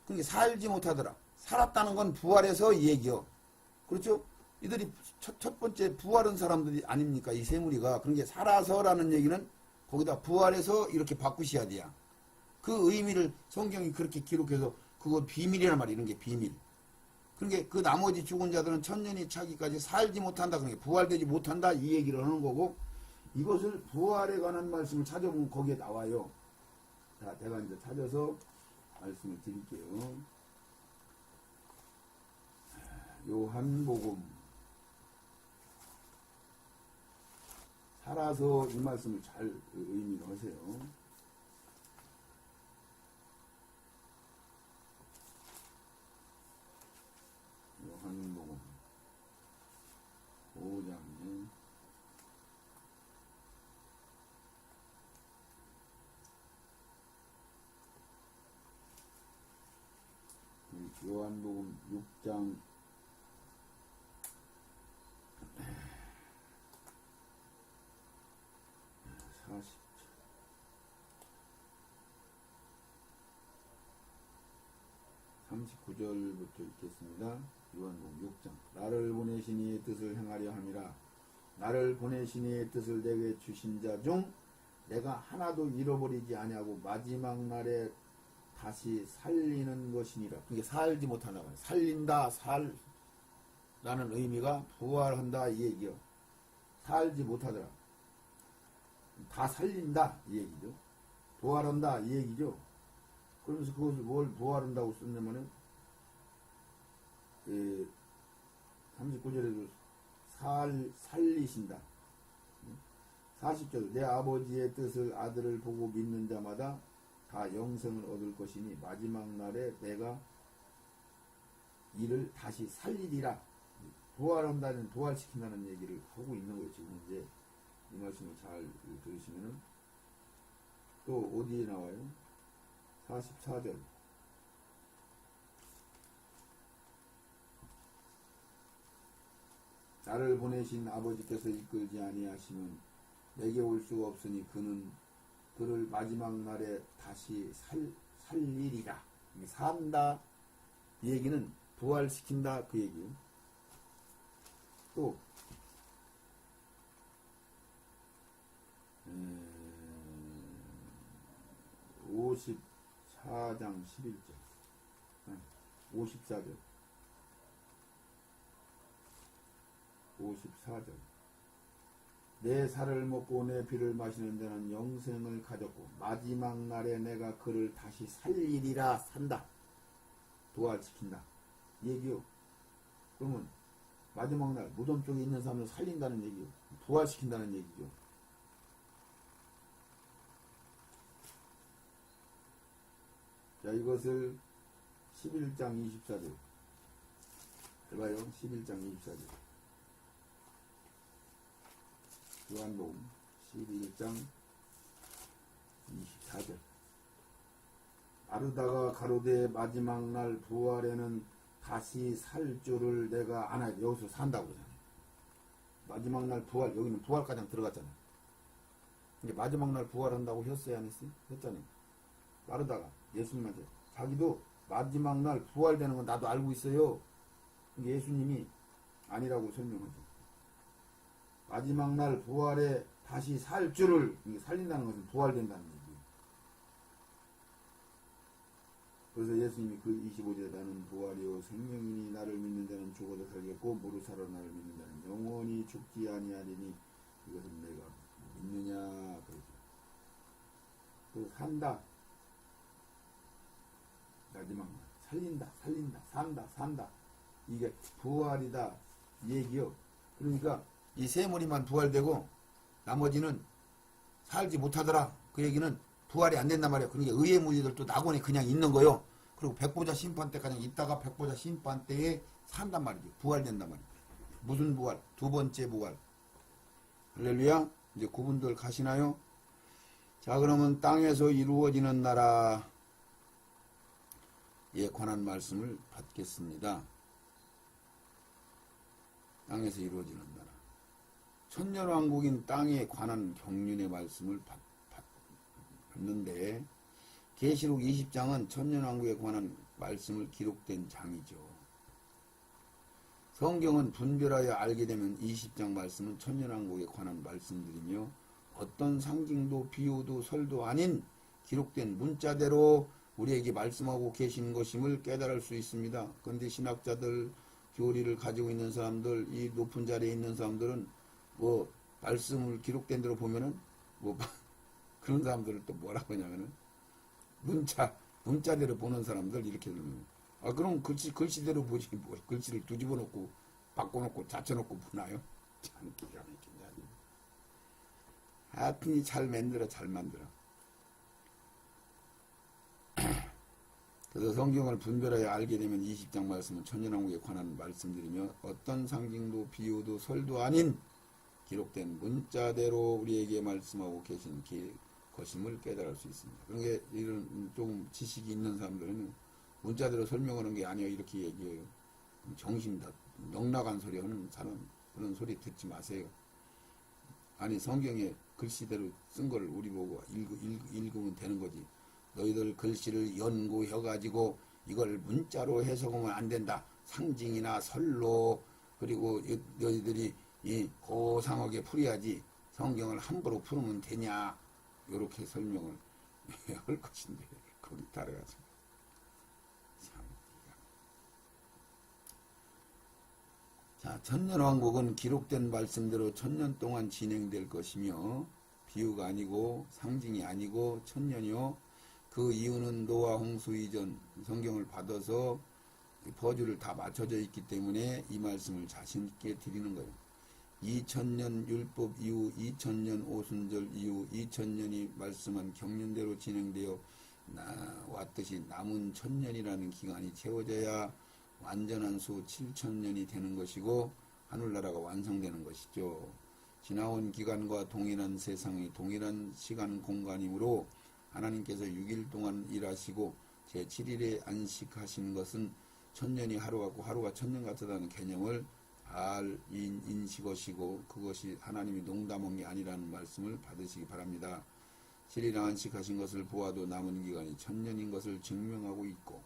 그러니까 살지 못하더라. 살았다는 건 부활해서 이 얘기요. 그렇죠? 이들이 첫 번째 부활한 사람들이 아닙니까? 이 세무리가. 그러니까 살아서라는 얘기는 거기다 부활해서 이렇게 바꾸셔야 돼요. 그 의미를 성경이 그렇게 기록해서 그거 비밀이란 말이에요. 이런 게 비밀. 그러니까 그 나머지 죽은 자들은 천년이 차기까지 살지 못한다. 그러니까 부활되지 못한다. 이 얘기를 하는 거고 이것을 부활에 관한 말씀을 찾아보면 거기에 나와요. 자, 제가 이제 찾아서 말씀을 드릴게요. 요한복음. 살아서 이 말씀을 잘 의미를 하세요. 요한복음 5장에 요한복음 6장 39절부터 읽겠습니다. 요한복음 6장. 나를 보내신 이의 뜻을 행하려 함이라. 나를 보내신 이의 뜻을 내게 주신 자 중 내가 하나도 잃어버리지 아니하고 마지막 날에 다시 살리는 것이니라. 그게 살지 못한다. 살린다, 라는 의미가 부활한다 이 얘기요. 살지 못하더라. 다 살린다 이 얘기죠. 부활한다 이 얘기죠. 그러면서 그것을 뭘 부활한다고 썼냐면은 39절에도 살리신다. 40절 내 아버지의 뜻을 아들을 보고 믿는 자마다 다 영생을 얻을 것이니 마지막 날에 내가 이를 다시 살리리라. 부활한다는 부활시킨다는 얘기를 하고 있는 거예요. 지금 이제 이 말씀을 잘 들으시면은 또 어디에 나와요? 44절 나를 보내신 아버지께서 이끌지 아니하시면 내게 올 수가 없으니 그를 마지막 날에 다시 살리리라. 산다 이 얘기는 부활시킨다 그 얘기예요. 또 54장 11절 54절 54절 내 살을 먹고 내 피를 마시는 자는 영생을 가졌고 마지막 날에 내가 그를 다시 살리리라. 산다. 부활시킨다. 얘기요. 그러면 마지막 날 무덤 쪽에 있는 사람을 살린다는 얘기요. 부활시킨다는 얘기죠. 자, 이것을 11장 24절 해봐요. 11장 24절 요한복음 11장 24절 아르다가 가로되 마지막 날 부활에는 다시 살 줄을 내가 아나. 여기서 산다고 그러잖아요. 마지막 날 부활, 여기는 부활까지 들어갔잖아요. 근데 마지막 날 부활한다고 했어요 안 했어요? 했잖아요. 아르다가 예수님한테 자기도 마지막 날 부활되는 건 나도 알고 있어요. 예수님이 아니라고 설명하죠. 마지막 날 부활에 다시 살 줄을 살린다는 것은 부활된다는 얘기예요. 그래서 예수님이 그 25절에 나는 부활이요 생명이니 나를 믿는 자는 죽어도 살겠고 무릇 살아 나를 믿는 자는 영원히 죽지 아니하리니 이것은 내가 믿느냐 그러죠. 그 산다. 마지막 날 살린다 산다 이게 부활이다 이 얘기요. 그러니까 이 세 무리만 부활되고 나머지는 살지 못하더라. 그 얘기는 부활이 안 된단 말이에요. 그러니까 의의 무리들도 낙원에 그냥 있는 거요. 그리고 백보자 심판 때까지 있다가 백보자 심판 때에 산단 말이죠. 부활된단 말이에요. 무슨 부활? 두 번째 부활. 할렐루야. 이제 그분들 가시나요? 자, 그러면 땅에서 이루어지는 나라에 관한 말씀을 받겠습니다. 땅에서 이루어지는 나라. 천년왕국인 땅에 관한 경륜의 말씀을 받는데 계시록 20장은 천년왕국에 관한 말씀을 기록된 장이죠. 성경은 분별하여 알게 되면 20장 말씀은 천년왕국에 관한 말씀들이며 어떤 상징도 비유도 설도 아닌 기록된 문자대로 우리에게 말씀하고 계신 것임을 깨달을 수 있습니다. 그런데 신학자들, 교리를 가지고 있는 사람들, 이 높은 자리에 있는 사람들은 뭐 말씀을 기록된 대로 보면은 뭐 그런 사람들을 또 뭐라고 하냐면은 문자대로 보는 사람들 이렇게 들으면 그럼 글씨대로 보지 뭐 글씨를 뒤집어 놓고 바꿔놓고 닫혀놓고 보나요? 참 기가 막힌다. 하여튼 잘 만들어. 그래서 성경을 분별하여 알게 되면 20장 말씀은 천년왕국에 관한 말씀들이며 어떤 상징도 비유도 설도 아닌 기록된 문자대로 우리에게 말씀하고 계신 것임을 깨달을 수 있습니다. 그러니까 이런 조금 지식이 있는 사람들은 문자대로 설명하는 게 아니에요. 이렇게 얘기해요. 정신 다 넉나간 소리 하는 사람 그런 소리 듣지 마세요. 아니 성경에 글씨대로 쓴 걸 우리 보고 읽으면 되는 거지. 너희들 글씨를 연구해가지고 이걸 문자로 해석하면 안 된다. 상징이나 설로 그리고 너희들이 고상하게 풀어야지 성경을 함부로 풀으면 되냐. 이렇게 설명을 할 것인데 거기 따라가서 자, 천년왕국은 기록된 말씀대로 천년 동안 진행될 것이며 비유가 아니고 상징이 아니고 천년이요. 그 이유는 노아 홍수 이전 성경을 받아서 버주를 다 맞춰져 있기 때문에 이 말씀을 자신 있게 드리는 거예요. 2000년 율법 이후 2000년 오순절 이후 2000년이 말씀한 경륜대로 진행되어 왔듯이 남은 1000년이라는 기간이 채워져야 완전한 수 7000년이 되는 것이고 하늘나라가 완성되는 것이죠. 지나온 기간과 동일한 세상이 동일한 시간 공간이므로 하나님께서 6일 동안 일하시고 제7일에 안식하신 것은 1000년이 하루 같고 하루가 1000년 같다는 개념을 잘 인식하시고 그것이 하나님이 농담한 게 아니라는 말씀을 받으시기 바랍니다. 7일 안식하신 것을 보아도 남은 기간이 1000년인 것을 증명하고 있고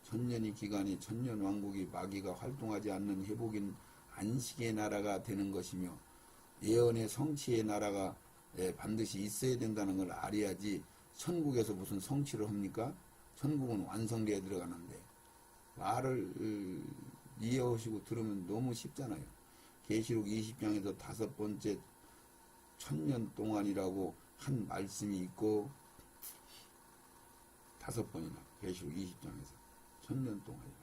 1000년이 기간이 천년왕국이 마귀가 활동하지 않는 회복인 안식의 나라가 되는 것이며 예언의 성취의 나라가 반드시 있어야 된다는 걸 알아야지 천국에서 무슨 성취를 합니까? 천국은 완성되어 들어가는데 말을 이해하시고 들으면 너무 쉽잖아요. 계시록 20장에서 5번째 천년 동안이라고 한 말씀이 있고 5번이나 계시록 20장에서 천년 동안이라.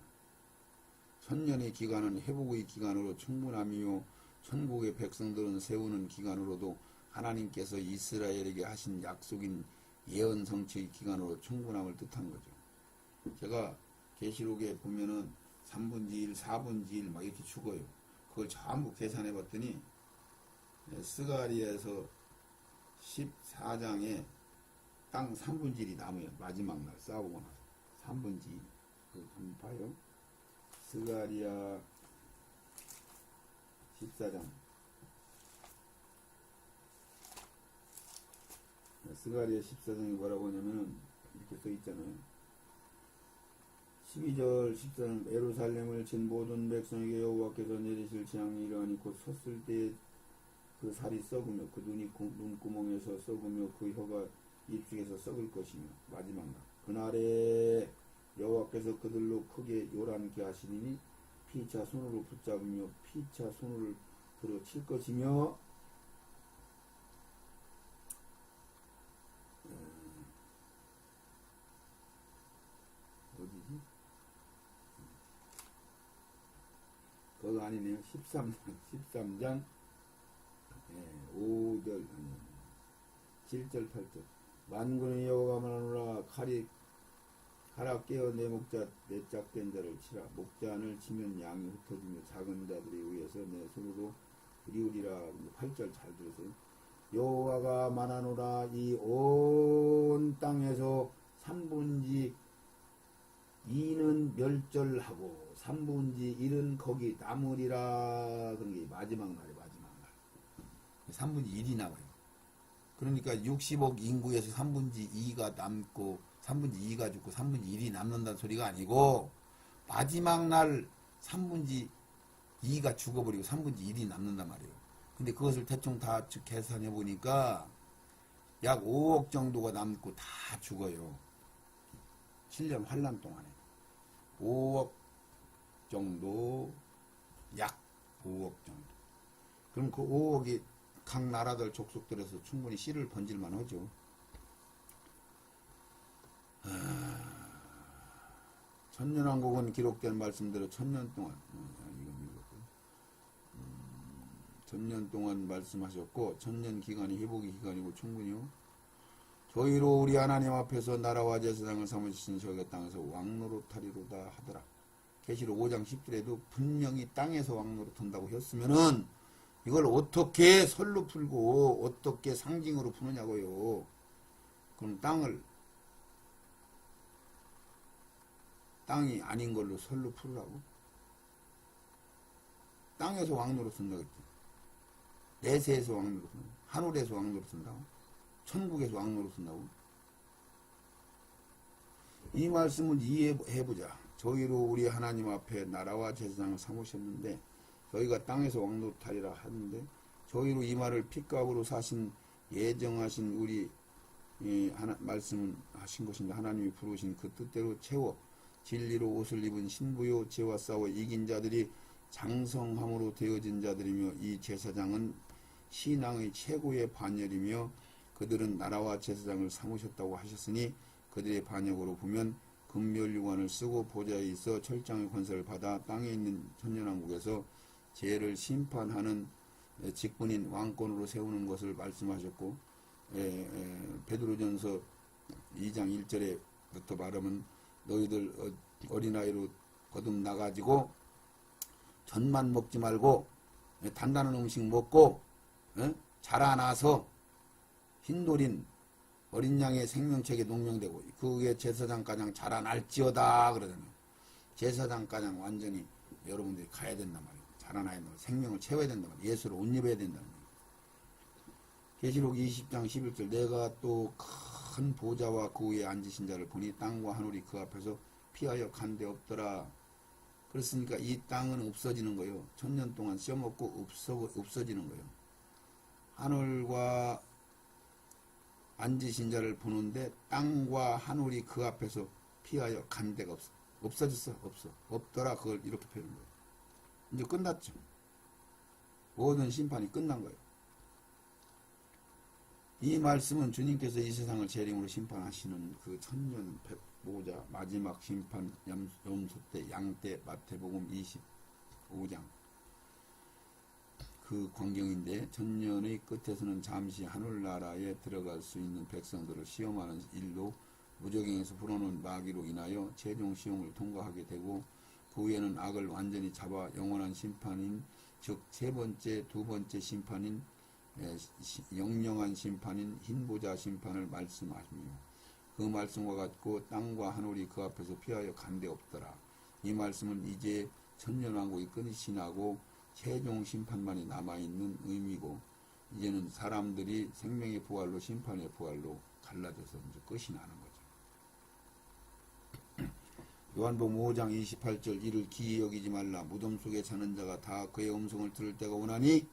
천년의 기간은 회복의 기간으로 충분함이요 천국의 백성들은 세우는 기간으로도 하나님께서 이스라엘에게 하신 약속인 예언 성취의 기간으로 충분함을 뜻한 거죠. 제가 계시록에 보면은 3분지 1, 4분지 1 막 이렇게 죽어요. 그걸 전부 계산해 봤더니 스가리에서 14장에 땅 3분지 1이 남아요. 마지막 날 싸우고 나서 3분지 1. 그거 한번 봐요. 스가리아 14장. 스가리아 14장이 뭐라고 하냐면은 이렇게 써 있잖아요. 12절 14절 예루살렘을 친 모든 백성에게 여호와께서 내리실 재앙이 이러하니 곧 섰을 때 그 살이 썩으며 그 눈이 눈구멍에서 썩으며 그 혀가 입속에서 썩을 것이며 마지막 날 그날에 여호와께서 그들로 크게 요란케 하시리니 피차 손으로 붙잡으며 피차 손을 들어 칠 것이며 어디지? 그거 아니네요. 13장 5절 7절 8절 만군의 여호와가 말하노라 칼이 하라 깨어 내 목자 내 짝된 자를 치라 목자 안을 치면 양이 흩어지며 작은 자들에 의해서 내 손으로 그리우리라. 8절 잘 들으세요. 여호와가 말하노라. 이 온 땅에서 3분의 2는 멸절하고 3분의 1은 거기 남으리라. 그런 게 마지막 날이 마지막 날. 3분의 1이 남아요. 그러니까 60억 인구에서 3분의 2가 남고 3분의 2가 죽고 3분의 1이 남는다는 소리가 아니고 마지막 날 3분의 2가 죽어버리고 3분의 1이 남는단 말이에요. 근데 그것을 대충 다 계산해 보니까 약 5억 정도가 남고 다 죽어요. 7년 환란 동안에 5억 정도, 약 5억 정도. 그럼 그 5억이 각 나라들 족속들에서 충분히 씨를 번질만 하죠. 천년왕국은 기록된 말씀대로 천년 동안 천년 동안 말씀하셨고 천년 기간이 회복의 기간이고 충분히요. 저희로 우리 하나님 앞에서 나라와 제사장을 삼으신 저희가 땅에서 왕노릇하리로다 하더라. 계시록 5장 10절에도 분명히 땅에서 왕노릇한다고 했으면은 이걸 어떻게 설로 풀고 어떻게 상징으로 푸느냐고요. 그럼 땅이 아닌 걸로 설로 풀으라고? 땅에서 왕노릇 한다고 했지. 내세에서 왕노릇 한다고? 하늘에서 왕노릇 한다고? 천국에서 왕노릇 한다고? 이 말씀을 이해해보자. 저희로 우리 하나님 앞에 나라와 제사장을 삼으셨는데 저희가 땅에서 왕노릇하리라 하는데 저희로 이 말을 핏값으로 사신 예정하신 우리 말씀을 하신 것인데 하나님이 부르신 그 뜻대로 채워 진리로 옷을 입은 신부요 죄와 싸워 이긴 자들이 장성함으로 되어진 자들이며 이 제사장은 신앙의 최고의 반열이며 그들은 나라와 제사장을 삼으셨다고 하셨으니 그들의 반역으로 보면 금멸유관을 쓰고 보좌에 있어 철장의 권세를 받아 땅에 있는 천년왕국에서 죄를 심판하는 직분인 왕권으로 세우는 것을 말씀하셨고 베드로전서 2장 1절에부터 말하면 너희들 어린아이로 거듭나가지고 전만 먹지 말고 단단한 음식 먹고 자라나서 흰돌인 어린 양의 생명책에 농명되고 그게 제사장가장 자라날지어다 그러잖아요. 제사장가장 완전히 여러분들이 가야 된단 말이에요. 자라나야 된다. 생명을 채워야 된단 말이에요. 예수를 옷 입어야 된다는 거예요. 계시록 20장 11절 내가 또 큰 보좌와 그 위에 앉으신 자를 보니 땅과 하늘이 그 앞에서 피하여 간데 없더라. 그렇으니까 이 땅은 없어지는 거예요. 천년 동안 씌어먹고 없어지는 거예요. 하늘과 앉으신 자를 보는데 땅과 하늘이 그 앞에서 피하여 간 데가 없어. 없어졌어. 없어. 없더라. 그걸 이렇게 표현한 거예요. 이제 끝났죠. 모든 심판이 끝난 거예요. 이 말씀은 주님께서 이 세상을 재림으로 심판하시는 그 천년 백보자 마지막 심판 염소 때 양때 마태복음 25장 그 광경인데 천년의 끝에서는 잠시 하늘나라에 들어갈 수 있는 백성들을 시험하는 일로 무적행에서 불어넣은 마귀로 인하여 최종 시험을 통과하게 되고 그 후에는 악을 완전히 잡아 영원한 심판인 즉 세 번째 두 번째 심판인 영영한 심판인 흰보자 심판을 말씀하시며 그 말씀과 같고 땅과 하늘이 그 앞에서 피하여 간데 없더라. 이 말씀은 이제 천년왕국이 끝이 나고 최종 심판만이 남아있는 의미고 이제는 사람들이 생명의 부활로 심판의 부활로 갈라져서 이제 끝이 나는 거죠. 요한복음 5장 28절 이를 기이 여기지 말라. 무덤 속에 사는 자가 다 그의 음성을 들을 때가 오나니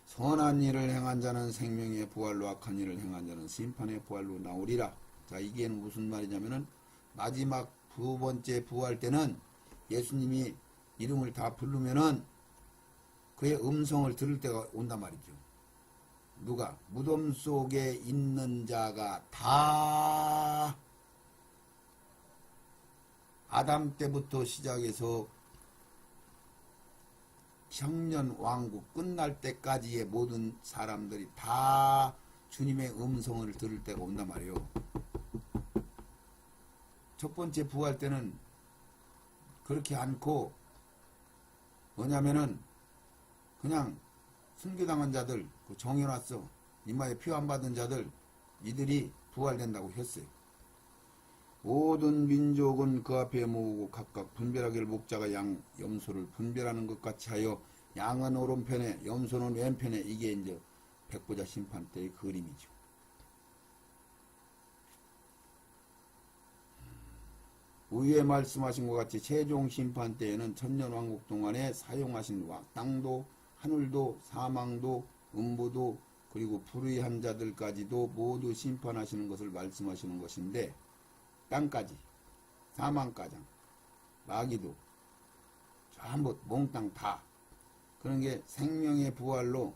선한 일을 행한 자는 생명의 부활로 악한 일을 행한 자는 심판의 부활로 나오리라. 자, 이게 무슨 말이냐면은 마지막 두 번째 부활 때는 예수님이 이름을 다 부르면은 그의 음성을 들을 때가 온단 말이죠. 누가? 무덤 속에 있는 자가 다 아담 때부터 시작해서 청년 왕국 끝날 때까지의 모든 사람들이 다 주님의 음성을 들을 때가 온단 말이에요. 첫 번째 부활 때는 그렇게 않고 뭐냐면은 그냥 순교당한 자들, 그 정해놨어. 이마에 표 안 받은 자들, 이들이 부활된다고 했어요. 모든 민족은 그 앞에 모으고 각각 분별하기를 목자가 염소를 분별하는 것 같이 하여 양은 오른편에 염소는 왼편에. 이게 이제 백보자 심판 때의 그림이죠. 위에 말씀하신 것 같이 최종 심판 때에는 천년왕국 동안에 사용하신 땅도 하늘도 사망도 음부도 그리고 불의한 자들까지도 모두 심판하시는 것을 말씀하시는 것인데, 땅까지 사망까지 마귀도 전부 몽땅 다 그런 게 생명의 부활로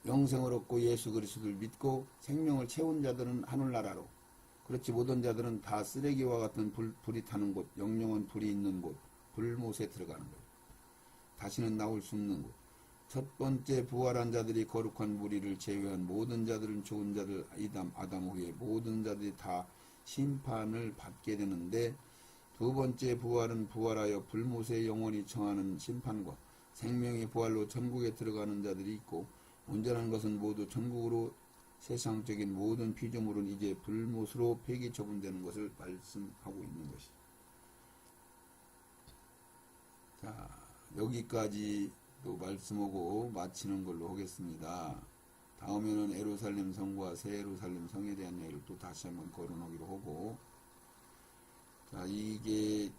영생을 얻고 예수 그리스도를 믿고 생명을 채운 자들은 하늘나라로, 그렇지 못한 자들은 다 쓰레기와 같은 불이 타는 곳, 영영한 불이 있는 곳, 불못에 들어가는 것, 다시는 나올 수 없는 곳. 첫 번째 부활한 자들이 거룩한 무리를 제외한 모든 자들은 좋은 자들 아담 후에 모든 자들이 다 심판을 받게 되는데, 두 번째 부활은 부활하여 불못에 영원히 청하는 심판과 생명의 부활로 천국에 들어가는 자들이 있고, 온전한 것은 모두 천국으로 세상적인 모든 피조물은 이제 불못으로 폐기 처분되는 것을 말씀하고 있는 것이죠. 자, 여기까지 또 말씀하고 마치는 걸로 하겠습니다. 다음에는 예루살렘 성과 새 예루살렘 성에 대한 얘기를 또 다시 한번 거론하기로 하고, 자, 이게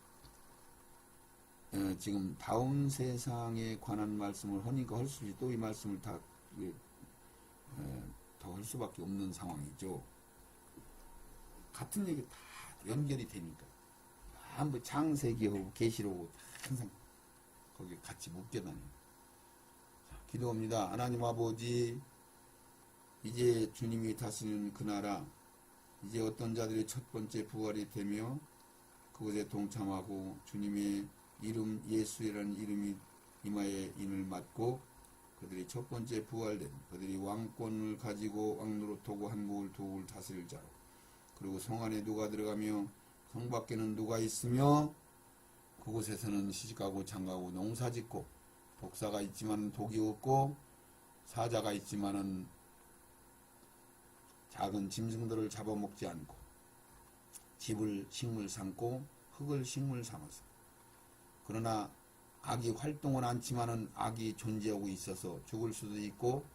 지금 다음 세상에 관한 말씀을 하니까 할 수 있지, 또 이 말씀을 다 더 할 수밖에 없는 상황이죠. 같은 얘기 다 연결이 되니까 한번 창세기하고 계시록하고 항상 거기 같이 묶여다니는. 기도합니다. 하나님 아버지, 이제 주님이 다스리는 그 나라, 이제 어떤 자들이 첫 번째 부활이 되며 그것에 동참하고 주님의 이름 예수라는 이름이 이마에 인을 맞고 그들이 첫 번째 부활된, 그들이 왕권을 가지고 왕노릇하고 한국을 두국을 다스릴 자로, 그리고 성 안에 누가 들어가며 성 밖에는 누가 있으며 그곳에서는 시집가고 장가고 농사짓고, 독사가 있지만 독이 없고 사자가 있지만은 작은 짐승들을 잡아먹지 않고, 집을 식물 삼고 흙을 식물 삼아서, 그러나 악이 활동은 않지만은 악이 존재하고 있어서 죽을 수도 있고,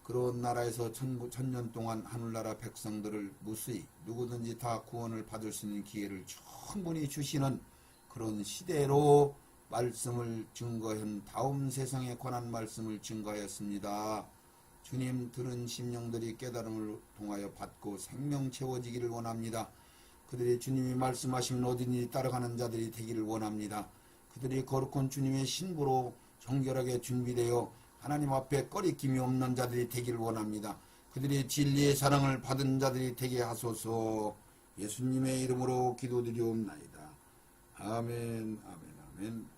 그런 나라에서 천년 동안 하늘나라 백성들을 무수히 누구든지 다 구원을 받을 수 있는 기회를 충분히 주시는 그런 시대로 말씀을 증거한 다음 세상에 관한 말씀을 증거하였습니다. 주님 들은 심령들이 깨달음을 통하여 받고 생명 채워지기를 원합니다. 그들이 주님이 말씀하시면 어디든지 따라가는 자들이 되기를 원합니다. 그들이 거룩한 주님의 신부로 정결하게 준비되어 하나님 앞에 꺼리낌이 없는 자들이 되기를 원합니다. 그들이 진리의 사랑을 받은 자들이 되게 하소서. 예수님의 이름으로 기도드리옵나이다. 아멘, 아멘, 아멘.